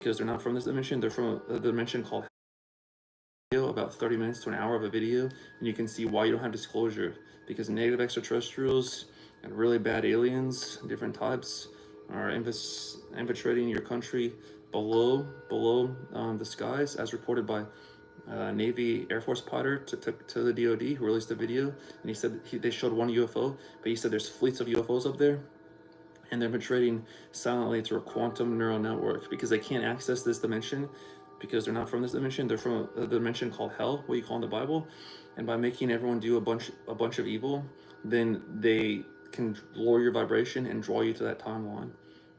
because they're not from this dimension. They're from a dimension called about 30 minutes to an hour of a video, and you can see why you don't have disclosure, because negative extraterrestrials and really bad aliens, different types, are infiltrating your country below the skies, as reported by Navy Air Force pilot to the DoD, who released the video, and he said they showed one UFO, but he said there's fleets of UFOs up there, and they're infiltrating silently through a quantum neural network, because they can't access this dimension, because they're not from this dimension. They're from a dimension called hell, what you call in the Bible, and by making everyone do a bunch of evil, then they can lower your vibration and draw you to that timeline.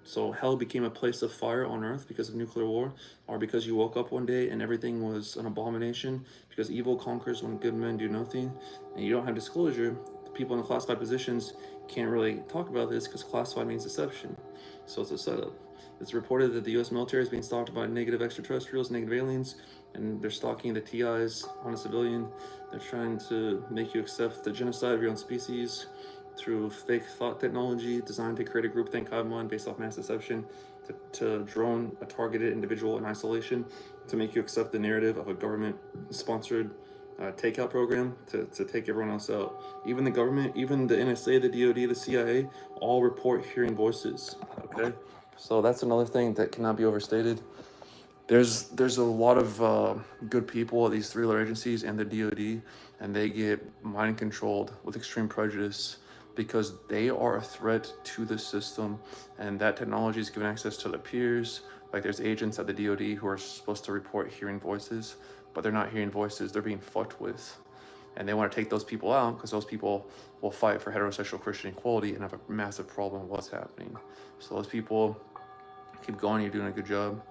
So hell became a place of fire on earth because of nuclear war, or because you woke up one day and everything was an abomination, because evil conquers when good men do nothing, and you don't have disclosure. The people in the classified positions can't really talk about this because classified means deception. So it's a setup. It's reported that the US military is being stalked by negative extraterrestrials, negative aliens, and they're stalking the TIs on a civilian. They're trying to make you accept the genocide of your own species through fake thought technology designed to create a groupthink hive mind based off mass deception, to drone a targeted individual in isolation, to make you accept the narrative of a government-sponsored takeout program to take everyone else out. Even the government, even the NSA, the DoD, the CIA, all report hearing voices, okay? So that's another thing that cannot be overstated. There's a lot of good people at these three other agencies and the DoD, and they get mind controlled with extreme prejudice because they are a threat to the system, and that technology is given access to their peers. Like there's agents at the DoD who are supposed to report hearing voices, but they're not hearing voices, they're being fucked with. And they want to take those people out because those people will fight for heterosexual Christian equality and have a massive problem with what's happening. So those people, keep going, you're doing a good job.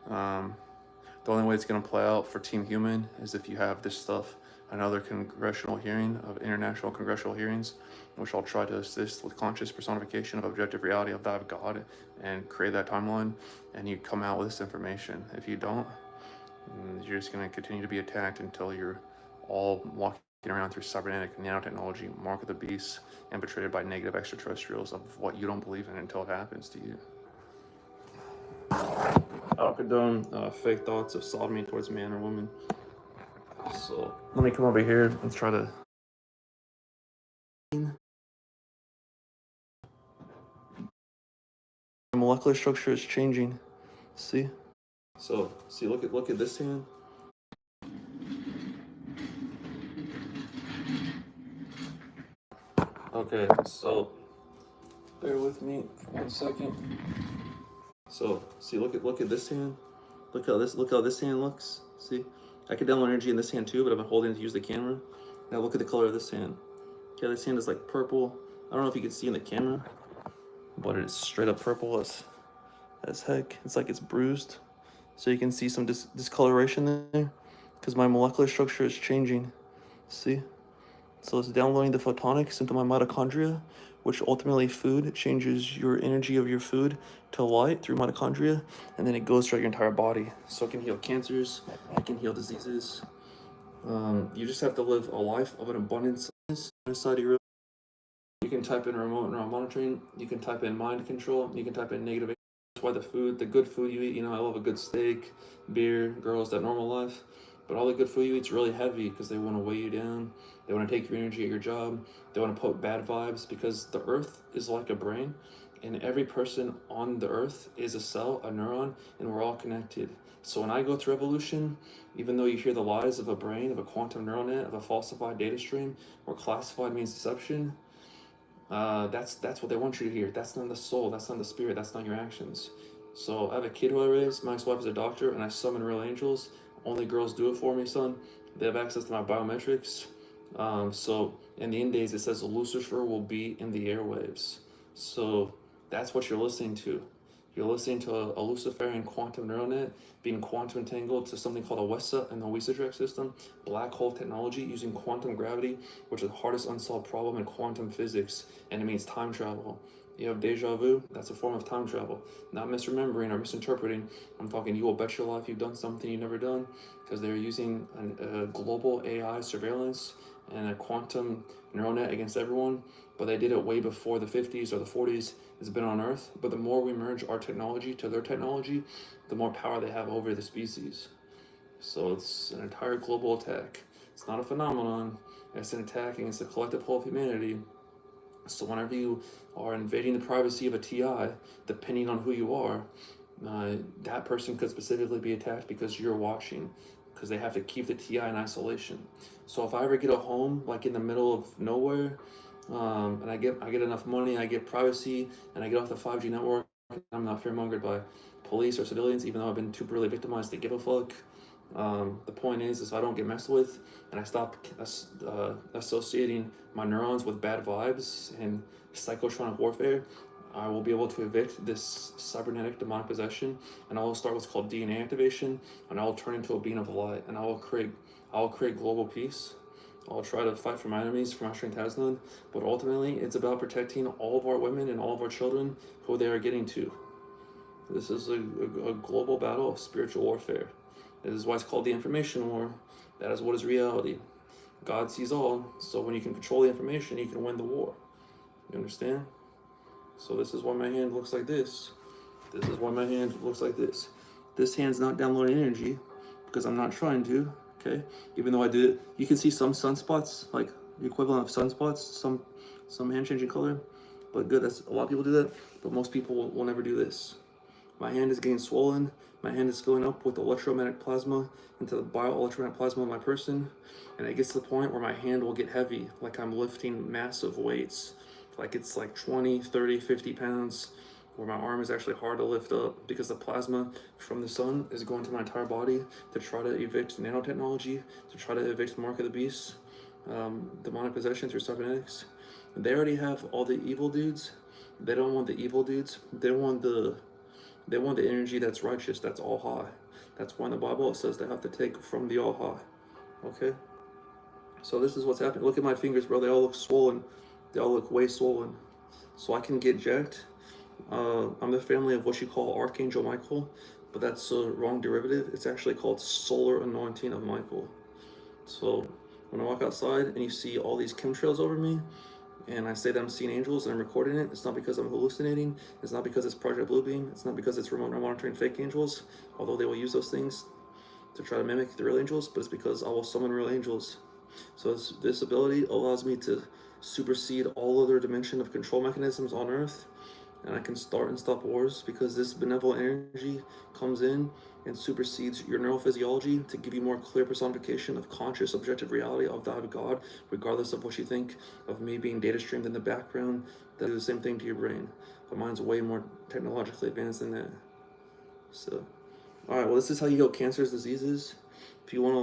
The only way it's going to play out for Team Human is if you have this stuff, another congressional hearing of international congressional hearings, which I'll try to assist with conscious personification of objective reality of that of God and create that timeline, and you come out with this information. If you don't, you're just going to continue to be attacked until you're all walking around through cybernetic nanotechnology, mark of the beast, infiltrated by negative extraterrestrials of what you don't believe in until it happens to you. I don't condone fake thoughts of sodomy towards man or woman. So let me come over here and try to. The molecular structure is changing. See? So see, look at this hand. Okay, so bear with me for 1 second. So see, look at this hand. Look how this hand looks. See, I could download energy in this hand too, but I've been holding it to use the camera. Now look at the color of this hand. Okay, this hand is like purple. I don't know if you can see in the camera, but it's straight up purple as heck. It's like it's bruised. So you can see some discoloration there because my molecular structure is changing. See? So it's downloading the photonics into my mitochondria, which ultimately food changes your energy of your food to light through mitochondria, and then it goes throughout your entire body. So it can heal cancers, it can heal diseases. You just have to live a life of an abundance inside your. You can type in remote neural monitoring, you can type in mind control, you can type in negative. That's why the good food you eat, you know, I love a good steak, beer, girls, that normal life. But all the good food you eat is really heavy because they want to weigh you down. They want to take your energy at your job. They want to put bad vibes, because the earth is like a brain, and every person on the earth is a cell, a neuron, and we're all connected. So when I go through evolution, even though you hear the lies of a brain, of a quantum neural net, of a falsified data stream, where classified means deception, that's what they want you to hear. That's not the soul, that's not the spirit, that's not your actions. So I have a kid who I raised, my ex-wife is a doctor, and I summon real angels. Only girls do it for me, son. They have access to my biometrics. So in the end days, it says Lucifer will be in the airwaves. So that's what you're listening to. You're listening to a Luciferian quantum neural net being quantum entangled to something called a WESA and the WESA system, black hole technology using quantum gravity, which is the hardest unsolved problem in quantum physics, and it means time travel. You have deja vu, that's a form of time travel. Not misremembering or misinterpreting. I'm talking you will bet your life you've done something you've never done, because they're using a global AI surveillance and a quantum neural net against everyone, but they did it way before the 50s or the 40s has been on Earth. But the more we merge our technology to their technology, the more power they have over the species. So it's an entire global attack. It's not a phenomenon, it's an attack against the collective whole of humanity. So whenever you are invading the privacy of a TI, depending on who you are, that person could specifically be attacked because you're watching, because they have to keep the TI in isolation. So if I ever get a home like in the middle of nowhere, and I get enough money, I get privacy, and I get off the 5G network, I'm not fear-mongered by police or civilians, even though I've been too brutally victimized to give a fuck. The point is if I don't get messed with and I stop associating my neurons with bad vibes and psychotronic warfare, I will be able to evict this cybernetic demonic possession, and I will start what's called DNA activation, and I will turn into a being of light, and I will create global peace. I'll try to fight for my enemies, for my strength has none, but ultimately it's about protecting all of our women and all of our children who they are getting to. This is a global battle of spiritual warfare. This is why it's called the information war. That is what is reality. God sees all, so when you can control the information, you can win the war. You understand? So this is why my hand looks like this. This is why my hand looks like this. This hand's not downloading energy because I'm not trying to, okay? Even though I did it, you can see some sunspots, like the equivalent of sunspots, some hand changing color. But good, that's a lot of people do that, but most people will never do this. My hand is getting swollen. My hand is filling up with electromagnetic plasma into the bioelectromagnetic plasma of my person. And it gets to the point where my hand will get heavy, like I'm lifting massive weights. Like it's like 20, 30, 50 pounds, where my arm is actually hard to lift up because the plasma from the sun is going to my entire body to try to evict nanotechnology, to try to evict the mark of the beast, demonic possession through cybernetics. They already have all the evil dudes. They don't want the evil dudes. They want the energy that's righteous, that's all high. That's why in the Bible it says they have to take from the all high. Okay? So this is what's happening. Look at my fingers, bro. They all look swollen. They all look way swollen. So I can get jacked. I'm the family of what you call Archangel Michael, but that's a wrong derivative. It's actually called Solar Anointing of Michael. So when I walk outside and you see all these chemtrails over me, and I say that I'm seeing angels and I'm recording it, it's not because I'm hallucinating. It's not because it's Project Bluebeam. It's not because it's remote monitoring fake angels, although they will use those things to try to mimic the real angels, but it's because I will summon real angels. So this ability allows me to supersede all other dimension of control mechanisms on Earth, and I can start and stop wars because this benevolent energy comes in and supersedes your neurophysiology to give you more clear personification of conscious objective reality of the eye of God, regardless of what you think of me being data streamed in the background. That do the same thing to your brain, but mine's way more technologically advanced than that. So all right, well, this is how you heal cancers, diseases. If you want to